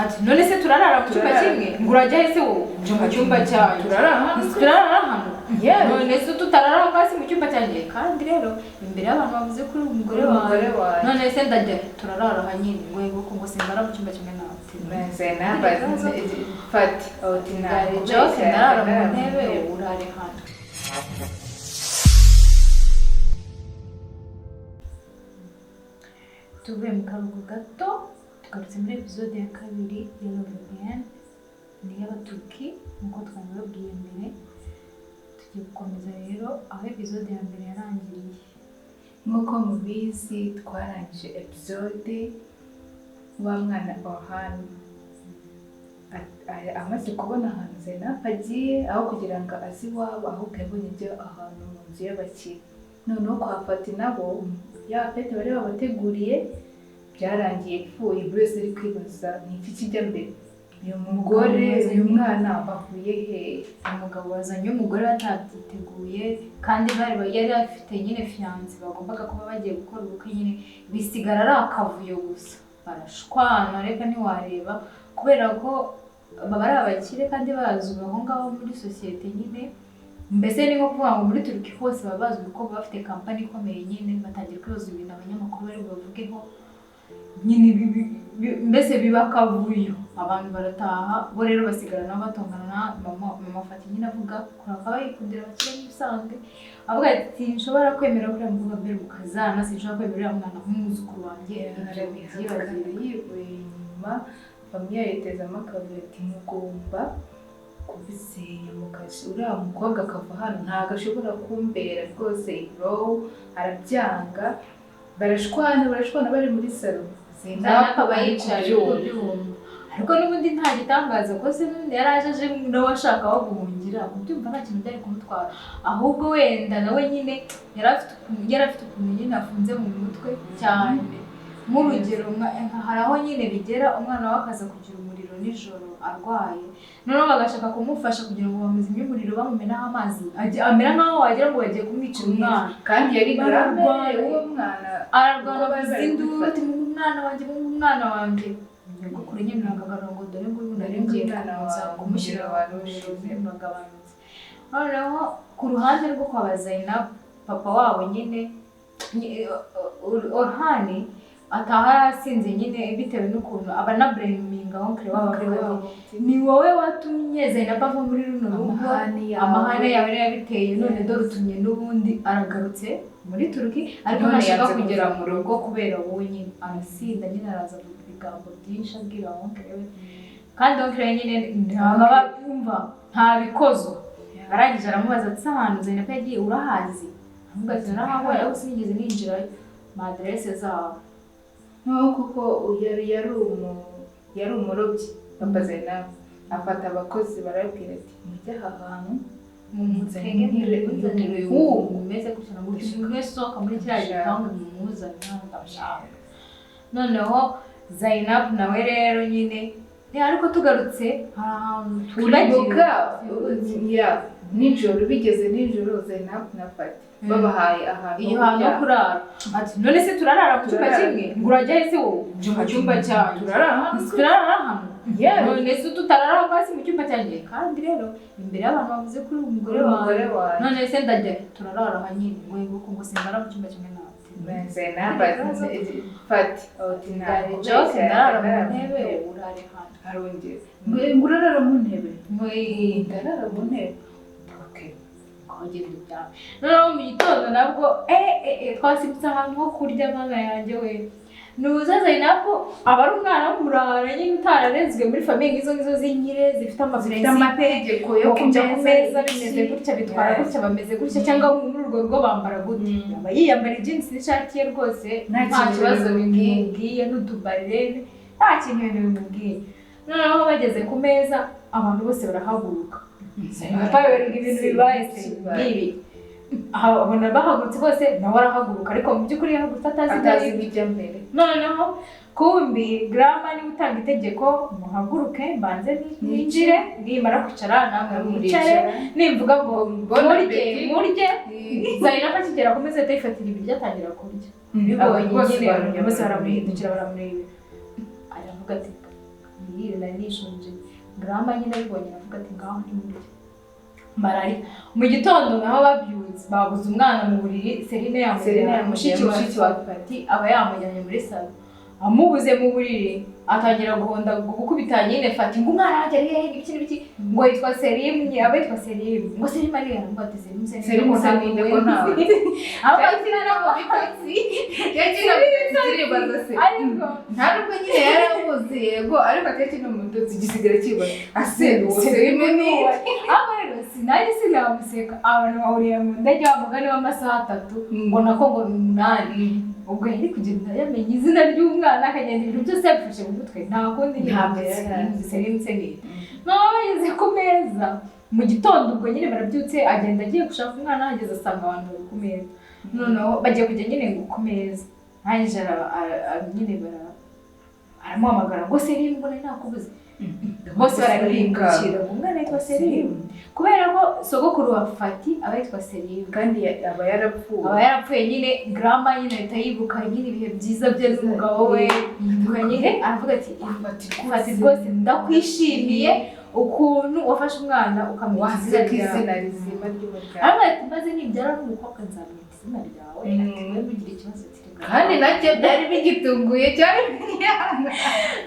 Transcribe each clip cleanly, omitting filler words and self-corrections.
Ati none se turarara mu cyumba kimwe ngurajya hese wo mu cyumba cyanjye turarara hano none se tutarara hasi mu cyumba cyanjye kandi rero imbere y'abantu bavuze kuri umugore wawe none se ndajya turarara hanyine ngo ngo singara mu cyumba kimwe nawe Mezena fati ordinary joke ndarara mu ntebe urare hano tuvuye mu karuhuko gato tugarutse muri episode ya kabiri ya Lovebien ni y'Abaturuki nk'uko twabibabwiye mbere tugiye gukomeza rero aho episode ya mbere yarangiriye nk'uko mubizi twarangije episode wa mwana Orhan amaze kubona ahantu Zainab agiye aho kugira ngo azi iwabo ahubwo yabonye ibyo ahantu mu nzu y'abakire noneho kwa Fati nabo ya pete bari babateguriye byarangiye ipfuye buri wese ari kwibaza ni iki kijya mbere uyu mugore uyu mwana bavuye he umugabo wazanye umugore batabyiteguye kandi yari afite nyine fiance bagombaga kuba bagiye gukora ubukwe nyine bisigara ari akavuyo gusa barashwana reka ntiwareba kubera ko baba ari abakire kandi bazwi aho ngaho muri sosiyete nyine mbese ni nko kuvuga ngo muri Turkiya hose baba bazwi ko bafite kampani ikomeye nyine batangira kwibaza ibintu abanyamakuru bari bavugeho nyine mbese biba akavuyo abantu barataha bo rero basigara nabo batongana mama Fati nyine avuga kuraka bayikundira abakire nk'ibisanzwe avuga ati nshobora kwemera ko uriya mukobwa mbere mukazana sinshobora kwemera uriya mwana nk'umwuzukuru wanjye yivuye inyuma famiye yitezamo akavuyo ati mugomba kubisenya mukazi uriya mukobwa akava hano ntabwo ashobora kumbera rwose bro arabyanga barashwana bari muri salo Zainab bayicaye ariko n'ubundi nta gitangaza ko se n'undi yaraje aje nawe ashaka aho guhungira kubyumva nta kintu byari kumutwara ahubwo wenda nawe nyine yari afite ukuntu nyine afunze mu mutwe cyane nk'urugero hari aho nyine bigera umwana we akaza kugira umuriro nijoro arwaye noneho bagashaka kumufasha kugira ngo bamuzimye umuriro bamumenaho amazi amera nk'aho wagira ngo bagiye kumwicira umwana kandi yari ararwaye uwo mwana ararwana bazindura ati umwana wanjye kuri nyine nagabarongo dore ngo uyu nari ngiye kumushyira abantu bagabanutse noneho ku ruhande rwo kwa Zainab papa wabo nyine Orhan ataha yasinze nyine bitewe n'ukuntu abanabraminga onkle wabo ni wowe watumye Zainab ava muri runo rugo amahane yawe yabiteye none dore utumye n'ubundi aragarutse muri Turkiya ariko ntashaka kugera mu rugo kubera wowe nyine arasinda nyine araza avuga ibigambo byinshi abwira onkle we kandi onkle nyine ntabumva nta bikozo arangije aramubaza ati ahantu Zainab yagiye urahazi avuga ati narahabonye ariko sinigeze ninjira ma adresse zabo no kuko yari umurobyi papa Zainab afata abakozi barabwira ati mujye aha hantu mumuzengere umeze gutya ngo mwesoka muri kiriya gipangu mumuzane ndabashaka noneho Zainab nawe rero nyine ariko tugarutse ahantu twibagiwe nijoro bigeze nijoro Zainab na Fati babahaye ahantu iyo hantu kurara ati none se turarara mu cyumba kimwe ngurajya hese wo mu cyumba cyanjye turarara hano none se tutarara hasi mu cyumba cyanjye kandi rero imbere y'abantu bavuze kuri umugore wawe none se ndajya turarara hanyine ngo singara mu cyumba kimwe nawe Zainab Fati ordinary joke ndarara mu ntebe urare hano arongera ngurarara mu ntebe ndarara mu ntebe noneho mu gitondo nabwo twasibutse ahantu ho kurya mwana yanjye we nuza Zainab aba ari umwana w'umurara nyine utararezwe muri famiye nk'izo z'inkire zifite amategeko yo kujya ku meza bimeze gutya bitwara gutya bameze gutya cyangwa muri urwo rugo bambara gutya aba yiyambara jeans n'ishati ye rwose nta kibazo bimubwiye n'utubarene nta kintu bimubwiye noneho bageze ku meza abantu bose barahaguruka bayoberwa ibintu bibaye n'ibi abona bahagurutse bose nawe arahaguruka ariko mu by'ukuri yahagurutse atazi ibijya mbere noneho kumbi grama ni utanga itegeko muhaguruke mbanze ninjire nimara kwicara namwe mwicare nimvuga ngo murye Zainab akigera ku meza atayifatira ibiryo atangira kurya bibonye nyine bose baramwihindukira baramureba aravuga ati mirire nari nishonje grama nyine abibonye aravuga ati ngaho ntimurye marari mu gitondo naho babyutse babuze umwana mu buriri Serine yamujyanye mushiki wa Fati aba yamujyanye muri salo amubuze mu buriri atangira guhonda gukubita nyine Fati ngo umwana wanjye ari hehe n'ibiki ngo yitwa Serim aba yitwa Serim ngo Serim ari ngo ati Serim ko ntawe aba akina n'abahanzi yakina ziribaza se nta nubwo nyine yaramuzi yego ariko akenshi no mu ndozi gisigara kibaza ase Serim ni aba rero sinari sinamuseka abantu bahuriye mu ndege w'amugani w'amasaha 3 ngo nako ngo 8 ubwo yari kugenda yamenye izina ry'umwana akagenda ibintu byose yabifashe mu mutwe nta kundi Serim bageze ku meza mu gitondo ubwo nyine barabyutse agenda agiye gushaka umwana ageze asanga abantu bari ku meza noneho bagiye kujya nyine ngo ku meza hanyije nyine aramuhamagara ngo Serim ngo nakubuze bose bararimbukira umwana yitwa Serim kubera ko sogokuru wa Fati aba yitwa Serim kandi aba yarapfuye nyine grama nyine ahita yibuka nyine ibihe byiza bye n'umugabo we nyine aravuga ati Fati rwose ndakwishimiye ukuntu wafashe umwana ukamenya izina rizima ry'umuryango aravuga ati maze nibyara n'umukobwa nzamwita izina ryawe ati we mugira ikibazo kiri kandi nacyo byari bigitunguye cyane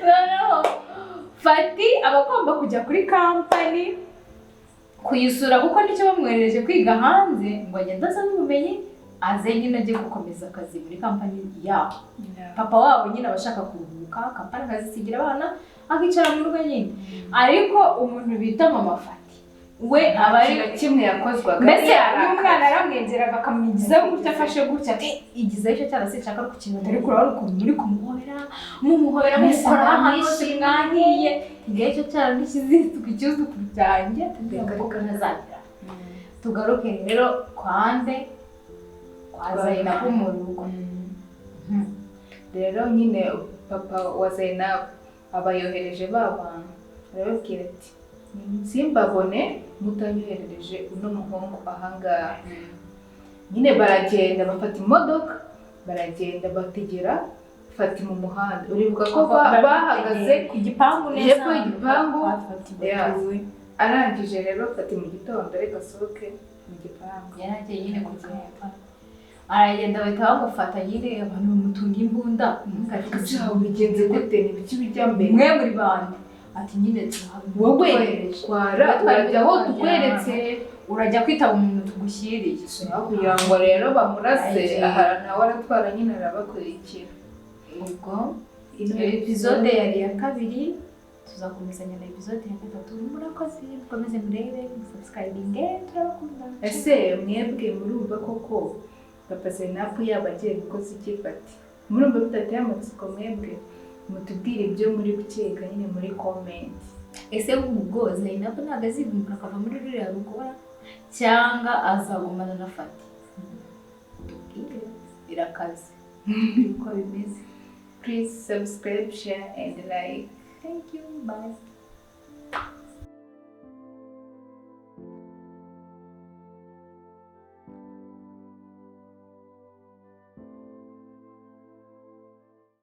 noneho Fati aba agomba kujya kuri kampani kuyisura kuko nicyo bamwohereje kwiga hanze ngo agende azane ubumenyi aze nyine ajye gukomeza akazi muri kampani yabo papa wabo nyine abashaka kuruhuka kampani akazisigira abana akicara mu rugo nyine ariko umuntu bita mama Fati we aba ari kimwe yakozwaga mbese umwana aramwegeraga akamwigizaho gutya afashe gutya ati igizaho icyo cyara sinshaka kukinota ariko urabona ukuntu muri mumuhobera mukora ahantu mwangiye igihe cyo cyara n'ikizituka icyuzukuru cyanjye tugaruka ntazagira tugaruke rero kwande kwa Zainab mu rugo rero nyine papa wa Zainab aba yohereje babana arababwira ati simbabone mutanyoherereje uno muhungu ahangaha nyine baragenda bafata imodoka baragenda bategera Fati mu muhanda uribuka ko bahagaze ku gipangu neza hepfo y'igipangu arangije rero Fati mu gitondo reka asohoke mu gipangu yaragiye nyine ku gipangu aragenda bahita bamufata nyine abantu bamutunga imbunda bigenze gute n'ibiki bijya mbere mwe muri bande ati nyine wowe twara urajya aho tukweretse urajya kwitaba umuntu tugushyiriye kugira ngo rero bamurase aha nawe aratwara nyine arabakurikira ubwo episode yari ya 2 tuzakomezanya na episode ya 3 murakoze mukomeze murebe subscribing turabakunda ese mwebwe murumva koko papa Zainab yabagiye gukoza iki Fati murumva bitateye amatsiko mwebwe mutubwire ibyo muri gukeka nyine muri comment ese ubwo Zainab ntabwo azivumbura akava muri ruriya rugo cyangwa azagumana na Fati irakaze uko bimeze please subscribe share and like thank you bye